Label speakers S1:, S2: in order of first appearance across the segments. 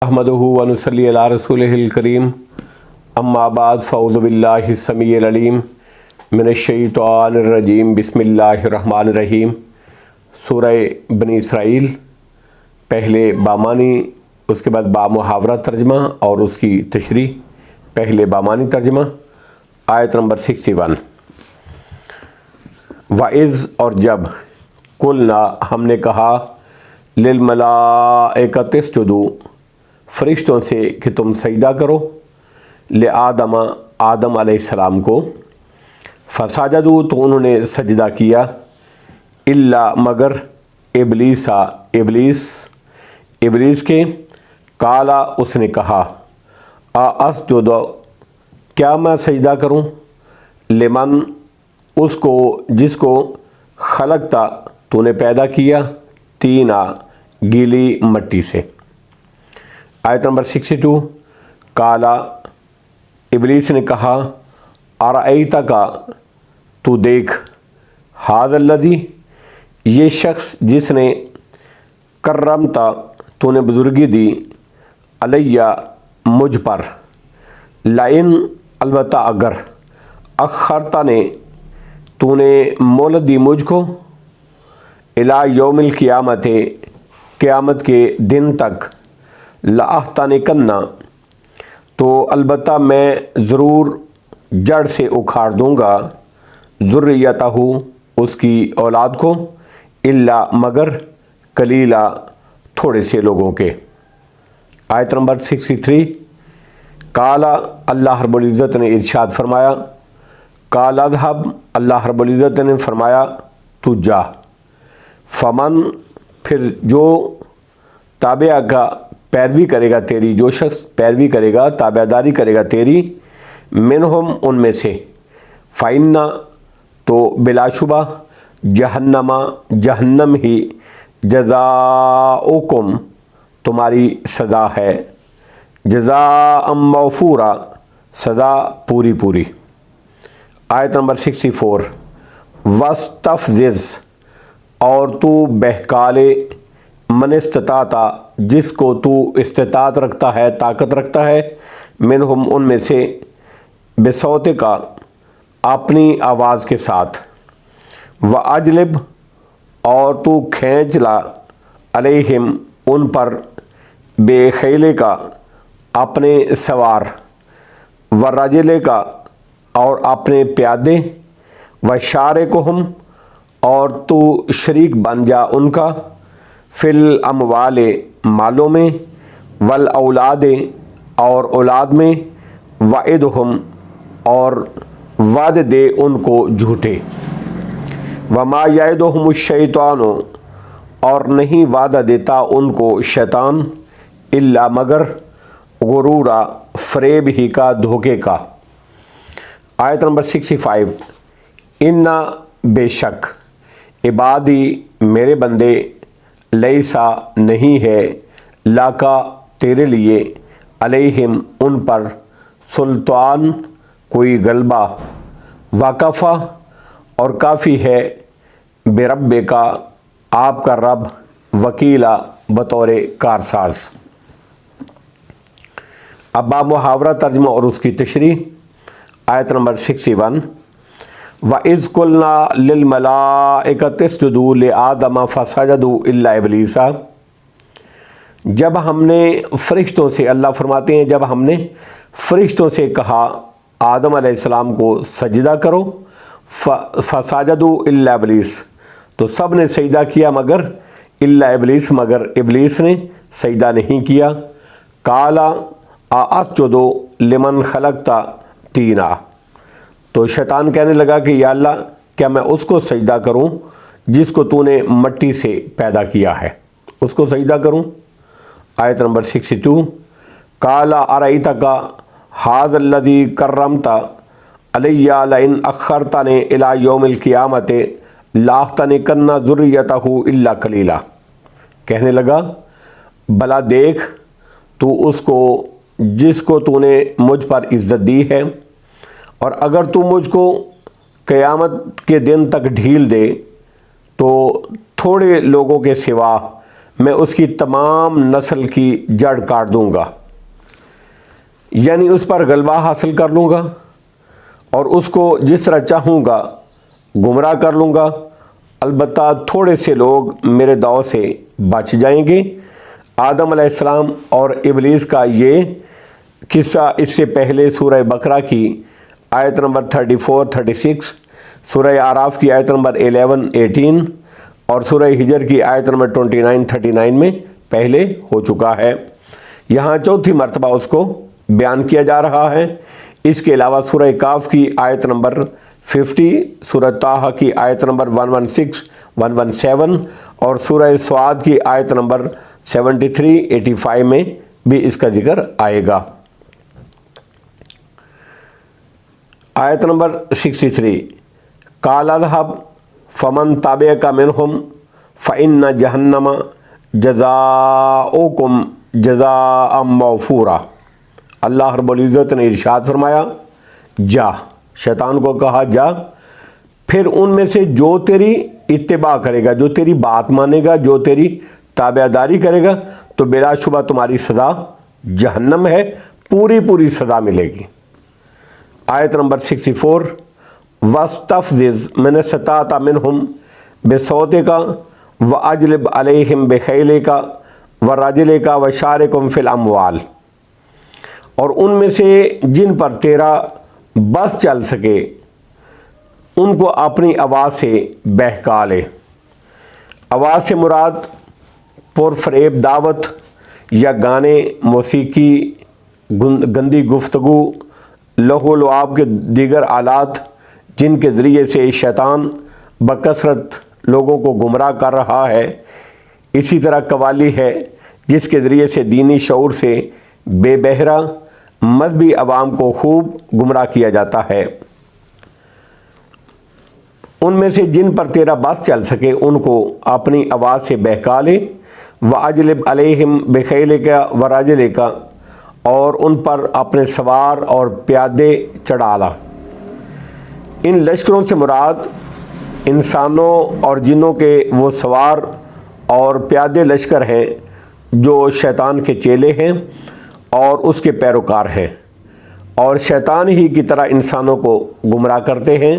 S1: احمدہ و نصلی علی رسولہ الکریم اما بعد فاعوذ باللہ السمیع العلیم من الشیطان الرجیم بسم اللہ الرحمن الرحیم۔ سورہ بنی اسرائیل، پہلے بامانی، اس کے بعد بامحاورہ ترجمہ اور اس کی تشریح۔ پہلے بامانی ترجمہ، آیت نمبر 61۔ وَإِذْ، اور جب، قُلْنَا، ہم نے کہا، لِلْمَلَائِكَةِ اسْجُدُوا، فرشتوں سے کہ تم سجدہ کرو، لِآدَمَ، آدم علیہ السلام کو، فسجدوا، تو انہوں نے سجدہ کیا، الا، مگر، ابلیس کے، قالا، اس نے کہا، اسجد، کیا میں سجدہ کروں، لمن، اس کو، جس کو، خلقتا، تو نے پیدا کیا، تینا، گیلی مٹی سے۔ آیت نمبر 62۔ قالا، ابلیس نے کہا، ارأیتک، تو دیکھ، ھذا الذی، یہ شخص جس نے، کرمتا، تو نے بزرگی دی، علیہ، مجھ پر، لئن، البتہ اگر، اخرتنی، تو نے مہلت دی مجھ کو، الی یوم القیامت، قیامت کے دن تک، لأحتنکن، تو البتہ میں ضرور جڑ سے اکھاڑ دوں گا، ذریتہ، اس کی اولاد کو، الا، مگر، قلیلا، تھوڑے سے لوگوں کے۔ آیت نمبر 63۔ قالا، اللہ رب العزت نے ارشاد فرمایا، قالا اذھب، اللہ رب العزت نے فرمایا، تو جا، فمن، پھر جو، تابعہ کا، پیروی کرے گا تیری، جو شخص پیروی کرے گا، تابع داری کرے گا تیری، منہم، ان میں سے، فإن، تو بلا شبہ، جہنم، جہنم ہی، جزاؤکم، تمہاری سزا ہے، جزاء موفورا، سزا پوری پوری۔ آیت نمبر 64۔ وَاسْتَفْزِزْ، اور تو بہکالے، من استطاعت، جس کو تو استطاعت رکھتا ہے، طاقت رکھتا ہے، منہم، ان میں سے، بصوتک، اپنی آواز کے ساتھ، وَأَجْلِبْ، اور تو کھینچ لا، علیہم، ان پر، بے خیلک، اپنے سوار، وَرَجِلِکَ، اور اپنے پیادے، وَشَارِكْهُمْ، اور تو شریک بن جا ان کا، فی الاموال، مالوں میں، والاولاد، اور اولاد میں، وعدہم، اور وعدے دے ان کو جھوٹے، وما یعدہم الشیطان، اور نہیں وعدہ دیتا ان کو شیطان، الا، مگر، غرورا، فریب ہی کا، دھوکے کا۔ آیت نمبر 65۔ انا، بے شک، عبادی، میرے بندے، لیسا، نہیں ہے، لاکا، تیرے لیے، علیہم، ان پر، سلطان، کوئی غلبہ، وکفیٰ، اور کافی ہے، بربک، آپ کا رب، وکیلا، بطور کارساز۔ اب بامحاورہ ترجمہ اور اس کی تشریح۔ آیت نمبر 61۔ وَإِذْ قُلْنَا لِلْمَلَائِكَةِ اسْجُدُوا لِآدَمَ فَسَجَدُوا إِلَّا إِبْلِيسَ، جب ہم نے فرشتوں سے، اللہ فرماتے ہیں جب ہم نے فرشتوں سے کہا آدم علیہ السلام کو سجدہ کرو، فَسَجَدُوا إِلَّا إِبْلِيسَ، تو سب نے سجدہ کیا مگر، إِلَّا إِبْلِيسَ، مگر ابلیس نے سجدہ نہیں کیا۔ قَالَ أَسْجُدُ لِمَنْ خَلَقْتَ طِينًا، تو شیطان کہنے لگا کہ یا اللہ، کیا میں اس کو سجدہ کروں جس کو تو نے مٹی سے پیدا کیا ہے، اس کو سجدہ کروں۔ آیت نمبر 62۔ قال ارأیتک ھذا الذی کرمت علی لئن اخرتنی الی یوم القیامت لاحتنکن ذریتہ الا قلیلا، کہنے لگا، بھلا دیکھ، تو اس کو، جس کو تو نے مجھ پر عزت دی ہے، اور اگر تو مجھ کو قیامت کے دن تک ڈھیل دے تو تھوڑے لوگوں کے سوا میں اس کی تمام نسل کی جڑ کاٹ دوں گا، یعنی اس پر غلبہ حاصل کر لوں گا اور اس کو جس طرح چاہوں گا گمراہ کر لوں گا۔ البتہ تھوڑے سے لوگ میرے داؤ سے بچ جائیں گے۔ آدم علیہ السلام اور ابلیس کا یہ قصہ اس سے پہلے سورہ بقرہ کی آیت نمبر 34 36، سورہ اعراف کی آیت نمبر 11 18 اور سورہ ہجر کی آیت نمبر 29 39 میں پہلے ہو چکا ہے۔ یہاں چوتھی مرتبہ اس کو بیان کیا جا رہا ہے۔ اس کے علاوہ سورہ کاف کی آیت نمبر 50، سورہ طٰہٰ کی آیت نمبر 116 117 اور سورہ صاد کی آیت نمبر 73 85 میں بھی اس کا ذکر آئے گا۔ آیت نمبر 63، قَالَ اذْهَبْ فَمَنْ تَبِعَكَ مِنْهُمْ فَإِنَّ جَهَنَّمَ جَزَاؤُكُمْ جَزَاءً مَوْفُورًا۔ اللہ رب العزت نے ارشاد فرمایا، جا، شیطان کو کہا جا، پھر ان میں سے جو تیری اتباع کرے گا، جو تیری بات مانے گا، جو تیری تابعداری کرے گا، تو بلا شبہ تمہاری سزا جہنم ہے، پوری پوری سزا ملے گی۔ آیت نمبر 64، وَاسْتَفْزِزْ مَنِ اسْتَطَعْتَ مِنْهُمْ بِصَوْتِكَ وَأَجْلِبْ عَلَيْهِمْ بِخَيْلِكَ وَرَجِلِكَ وَشَارِكْهُمْ فِي الْأَمْوَالِ، اور ان میں سے جن پر تیرا بس چل سکے ان کو اپنی آواز سے بہکا لے۔ آواز سے مراد پرفریب دعوت یا گانے، موسیقی، گندی گفتگو، لہو و لعاب کے دیگر آلات جن کے ذریعے سے شیطان بکثرت لوگوں کو گمراہ کر رہا ہے۔ اسی طرح قوالی ہے جس کے ذریعے سے دینی شعور سے بے بہرہ مذہبی عوام کو خوب گمراہ کیا جاتا ہے۔ ان میں سے جن پر تیرا بس چل سکے ان کو اپنی آواز سے بہکا لے۔ وَأَجْلِبْ عَلَيْهِمْ بِخَيْلِكَ وَرَجِلِكَ، اور ان پر اپنے سوار اور پیادے چڑھا لا۔ ان لشکروں سے مراد انسانوں اور جنوں کے وہ سوار اور پیادے لشکر ہیں جو شیطان کے چیلے ہیں اور اس کے پیروکار ہیں، اور شیطان ہی کی طرح انسانوں کو گمراہ کرتے ہیں۔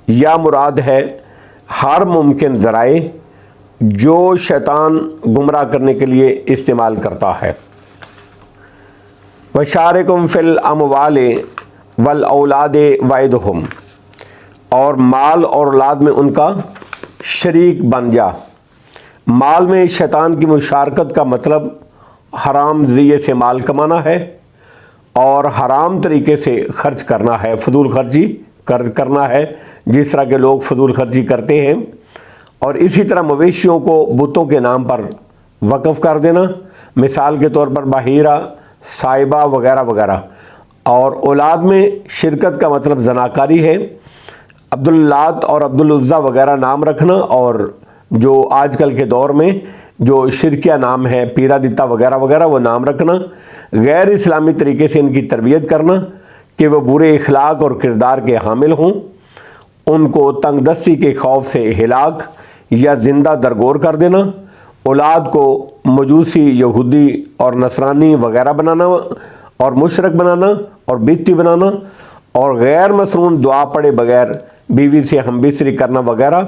S1: یا مراد ہے ہر ممکن ذرائع جو شیطان گمراہ کرنے کے لیے استعمال کرتا ہے۔ وَشَارِكُمْ فِي الْأَمْوَالِ وَالْأَوْلَادِ وَعِدْهُمْ، اور مال اور اولاد میں ان کا شریک بن جا۔ مال میں شیطان کی مشارکت کا مطلب حرام ذریعے سے مال کمانا ہے اور حرام طریقے سے خرچ کرنا ہے، فضول خرچی کرنا ہے، جس طرح کے لوگ فضول خرچی کرتے ہیں۔ اور اسی طرح مویشیوں کو بتوں کے نام پر وقف کر دینا، مثال کے طور پر بحیرہ، صائبہ وغیرہ وغیرہ۔ اور اولاد میں شرکت کا مطلب زناکاری ہے، عبداللات اور عبدالعزیٰ وغیرہ نام رکھنا، اور جو آج کل کے دور میں جو شرکیہ نام ہے، پیرا دتا وغیرہ وغیرہ، وہ نام رکھنا، غیر اسلامی طریقے سے ان کی تربیت کرنا کہ وہ برے اخلاق اور کردار کے حامل ہوں، ان کو تنگ دستی کے خوف سے ہلاک یا زندہ درگور کر دینا، اولاد کو مجوسی، یہودی اور نصرانی وغیرہ بنانا اور مشرک بنانا اور بیتی بنانا، اور غیر مسنون دعا پڑے بغیر بیوی سے ہم بستری کرنا وغیرہ،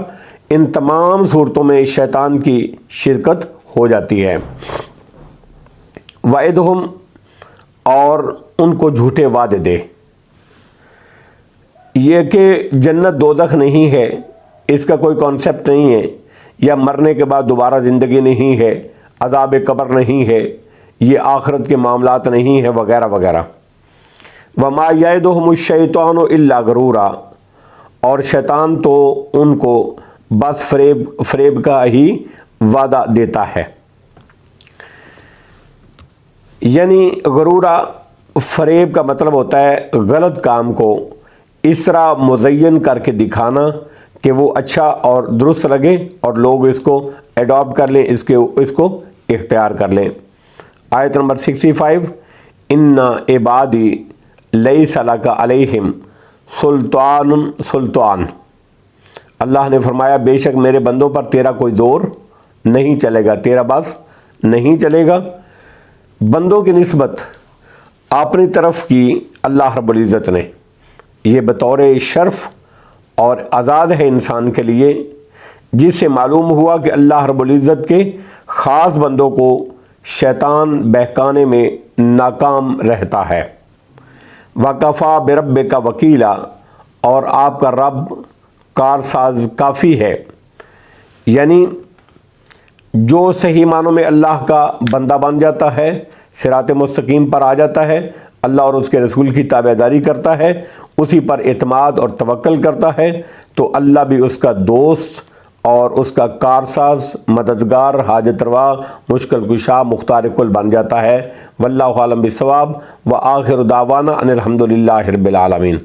S1: ان تمام صورتوں میں شیطان کی شرکت ہو جاتی ہے۔ وعدہم، اور ان کو جھوٹے وعدے دے۔ یہ کہ جنت دوزخ نہیں ہے، اس کا کوئی کانسیپٹ نہیں ہے، یا مرنے کے بعد دوبارہ زندگی نہیں ہے، عذاب قبر نہیں ہے، یہ آخرت کے معاملات نہیں ہے وغیرہ وغیرہ۔ وما یعدہم الشیطان الا غرورا، اور شیطان تو ان کو بس فریب کا ہی وعدہ دیتا ہے۔ یعنی غرورا فریب کا مطلب ہوتا ہے غلط کام کو اس طرح مزین کر کے دکھانا کہ وہ اچھا اور درست لگے اور لوگ اس کو ایڈاپٹ کر لیں، اس کو اختیار کر لیں۔ آیت نمبر 65، ان عبادی لیس لک علیہم سلطان، اللہ نے فرمایا بے شک میرے بندوں پر تیرا کوئی زور نہیں چلے گا، تیرا بس نہیں چلے گا۔ بندوں کی نسبت اپنی طرف کی اللہ رب العزت نے، یہ بطور شرف اور اعزاز ہے انسان کے لیے، جس سے معلوم ہوا کہ اللہ رب العزت کے خاص بندوں کو شیطان بہکانے میں ناکام رہتا ہے۔ وَكَفَى بِرَبِّكَ وَكِيلًا، اور آپ کا رب کارساز کافی ہے۔ یعنی جو صحیح معنوں میں اللہ کا بندہ بن جاتا ہے، صراط مستقیم پر آ جاتا ہے، اللہ اور اس کے رسول کی تابعداری کرتا ہے، اسی پر اعتماد اور توکل کرتا ہے، تو اللہ بھی اس کا دوست اور اس کا کارساز، مددگار، حاجت روا، مشکل کشا، مختار کل بن جاتا ہے۔ واللہ عالم بالصواب، وآخر دعوانا ان الحمد للہ رب العالمین۔